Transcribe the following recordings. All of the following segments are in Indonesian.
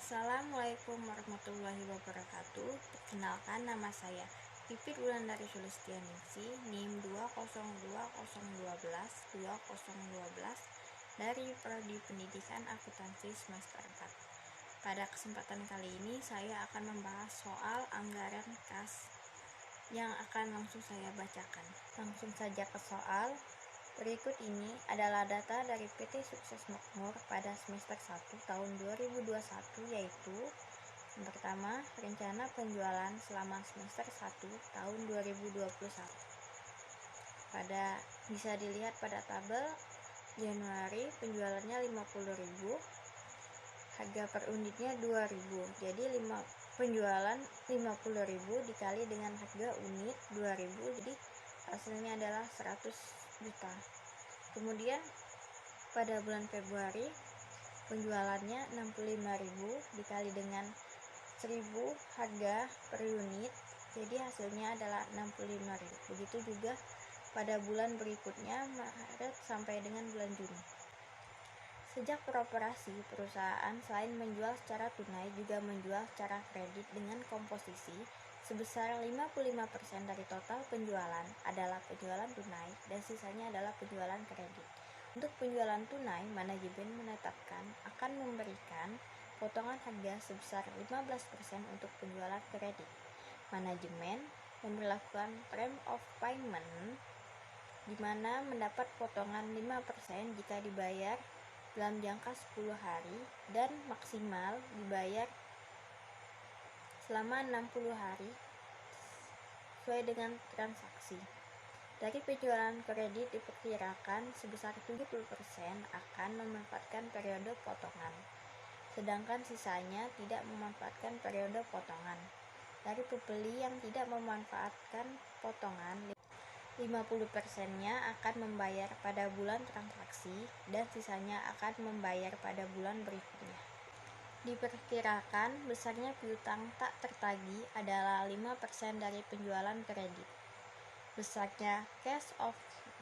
Assalamualaikum warahmatullahi wabarakatuh. Perkenalkan, nama saya Pipit Wulandari Sulistianingsih, NIM 2020012 dari Prodi Pendidikan Akuntansi semester 4. Pada kesempatan kali ini saya akan membahas soal anggaran kas yang akan langsung saya bacakan. Langsung saja ke soal. Berikut ini adalah data dari PT Sukses Makmur pada semester 1 tahun 2021, yaitu yang pertama, rencana penjualan selama semester 1 tahun 2021. Bisa dilihat pada tabel Januari penjualannya 50.000, harga per unitnya 2.000. Jadi penjualan 50.000 dikali dengan harga unit 2.000, jadi hasilnya adalah 100 juta. Kemudian pada bulan Februari penjualannya 65.000 dikali dengan 1.000 harga per unit, jadi hasilnya adalah 65.000. Begitu juga pada bulan berikutnya, Maret sampai dengan bulan Juni. Sejak beroperasi, perusahaan selain menjual secara tunai juga menjual secara kredit dengan komposisi sebesar 55% dari total penjualan adalah penjualan tunai dan sisanya adalah penjualan kredit. Untuk penjualan tunai, manajemen menetapkan akan memberikan potongan harga sebesar 15% untuk penjualan kredit. Manajemen memperlakukan term of payment di mana mendapat potongan 5% jika dibayar dalam jangka 10 hari dan maksimal dibayar selama 60 hari sesuai dengan transaksi. Dari penjualan kredit diperkirakan sebesar 70% akan memanfaatkan periode potongan, sedangkan sisanya tidak memanfaatkan periode potongan. Dari pembeli yang tidak memanfaatkan potongan, 50%-nya akan membayar pada bulan transaksi dan sisanya akan membayar pada bulan berikutnya. Diperkirakan besarnya piutang tak tertagih adalah 5% dari penjualan kredit. Besarnya cash of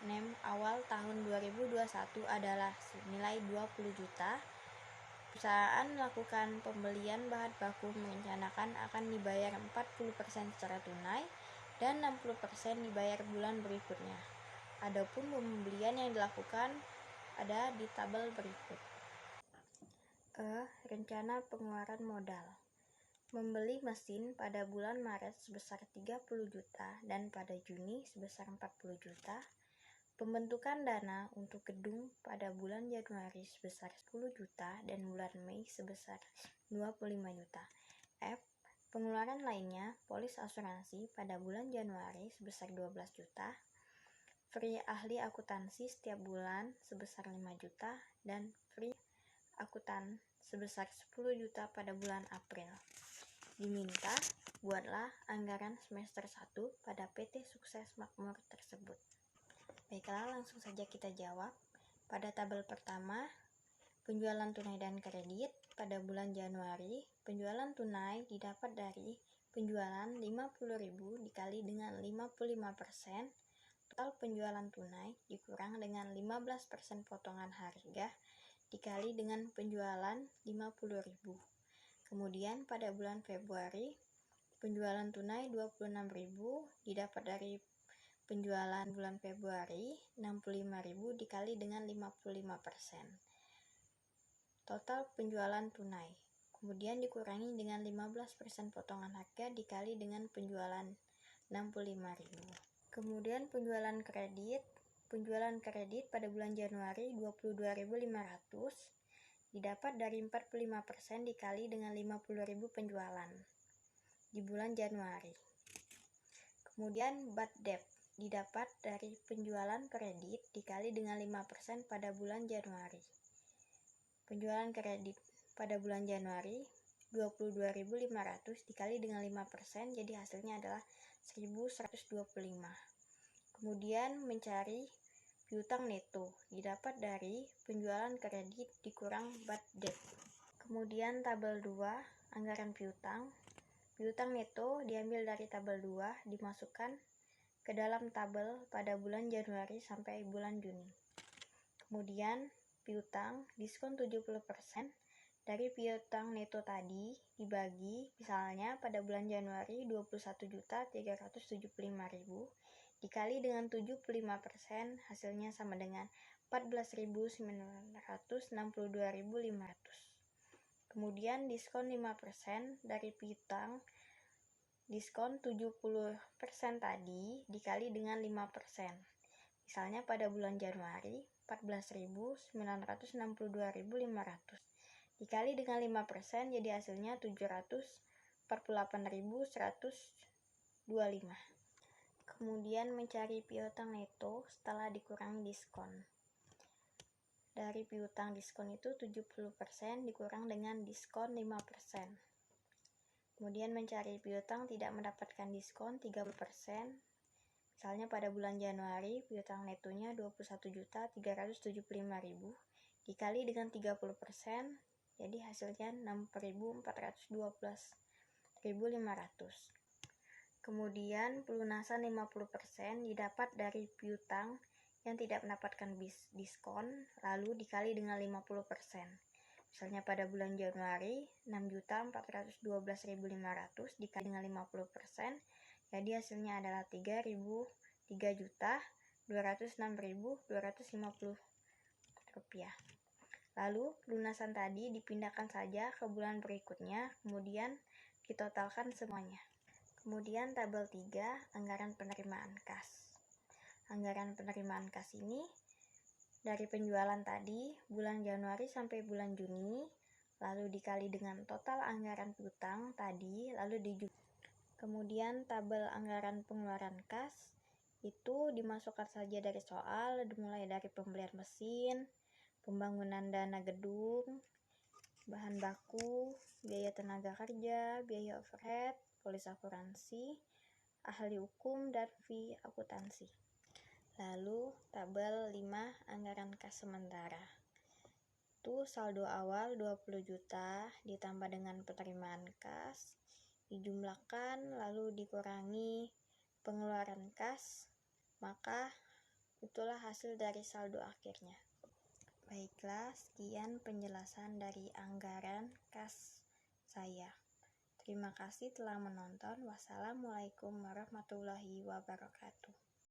name awal tahun 2021 adalah senilai 20 juta. Perusahaan melakukan pembelian bahan baku merencanakan akan dibayar 40% secara tunai dan 60% dibayar bulan berikutnya. Adapun pembelian yang dilakukan ada di tabel berikut. Rencana pengeluaran modal. Membeli mesin pada bulan Maret sebesar 30 juta dan pada Juni sebesar 40 juta. Pembentukan dana untuk gedung pada bulan Januari sebesar 10 juta dan bulan Mei sebesar 25 juta. Pengeluaran lainnya, polis asuransi pada bulan Januari sebesar 12 juta. Free ahli akuntansi setiap bulan sebesar 5 juta dan free akuntan sebesar 10 juta pada bulan April. Diminta buatlah anggaran semester 1 pada PT Sukses Makmur tersebut. Baiklah, langsung saja kita jawab. Pada tabel pertama, penjualan tunai dan kredit pada bulan Januari, penjualan tunai didapat dari penjualan 50.000 dikali dengan 55%, total penjualan tunai dikurang dengan 15% potongan harga dikali dengan penjualan 50.000. Kemudian pada bulan Februari, penjualan tunai 26.000 didapat dari penjualan bulan Februari 65.000 dikali dengan 55%. Total penjualan tunai. Kemudian dikurangi dengan 15% potongan harga dikali dengan penjualan 65.000. Kemudian penjualan kredit pada bulan Januari 22.500 didapat dari 45% dikali dengan 50.000 penjualan di bulan Januari. Kemudian bad debt didapat dari penjualan kredit dikali dengan 5% pada bulan Januari. Penjualan kredit pada bulan Januari 22.500 dikali dengan 5%, jadi hasilnya adalah 1.125. Kemudian mencari piutang neto didapat dari penjualan kredit dikurang bad debt. Kemudian tabel 2, anggaran piutang. Piutang neto diambil dari tabel 2, dimasukkan ke dalam tabel pada bulan Januari sampai bulan Juni. Kemudian piutang diskon 70% Dari piutang neto tadi dibagi, misalnya pada bulan Januari 21.375.000 dikali dengan 75%, hasilnya sama dengan 14.962.500. Kemudian diskon 5% dari piutang diskon 70% tadi dikali dengan 5%. Misalnya pada bulan Januari 14.962.500 dikali dengan 5% jadi hasilnya 748.125. Kemudian mencari piutang neto setelah dikurangi diskon. Dari piutang diskon itu 70% dikurang dengan diskon 5%. Kemudian mencari piutang tidak mendapatkan diskon 30%. Misalnya pada bulan Januari piutang netonya 21.375.000 dikali dengan 30%, jadi hasilnya 6.412.500. Kemudian pelunasan 50% didapat dari piutang yang tidak mendapatkan diskon, lalu dikali dengan 50%. Misalnya pada bulan Januari 6.412.500 dikali dengan 50%, jadi hasilnya adalah 3.206.250 rupiah. Lalu pelunasan tadi dipindahkan saja ke bulan berikutnya, kemudian ditotalkan semuanya. Kemudian tabel 3, anggaran penerimaan kas. Anggaran penerimaan kas ini dari penjualan tadi bulan Januari sampai bulan Juni, lalu dikali dengan total anggaran piutang tadi, lalu kemudian tabel anggaran pengeluaran kas itu dimasukkan saja dari soal, dimulai dari pembelian mesin, pembangunan dana gedung, bahan baku, biaya tenaga kerja, biaya overhead, polis asuransi, ahli hukum, dan fee akuntansi. Lalu tabel 5 anggaran kas sementara. Itu saldo awal 20 juta ditambah dengan penerimaan kas, dijumlahkan lalu dikurangi pengeluaran kas, maka itulah hasil dari saldo akhirnya. Baiklah, sekian penjelasan dari anggaran kas saya. Terima kasih telah menonton. Wassalamualaikum warahmatullahi wabarakatuh.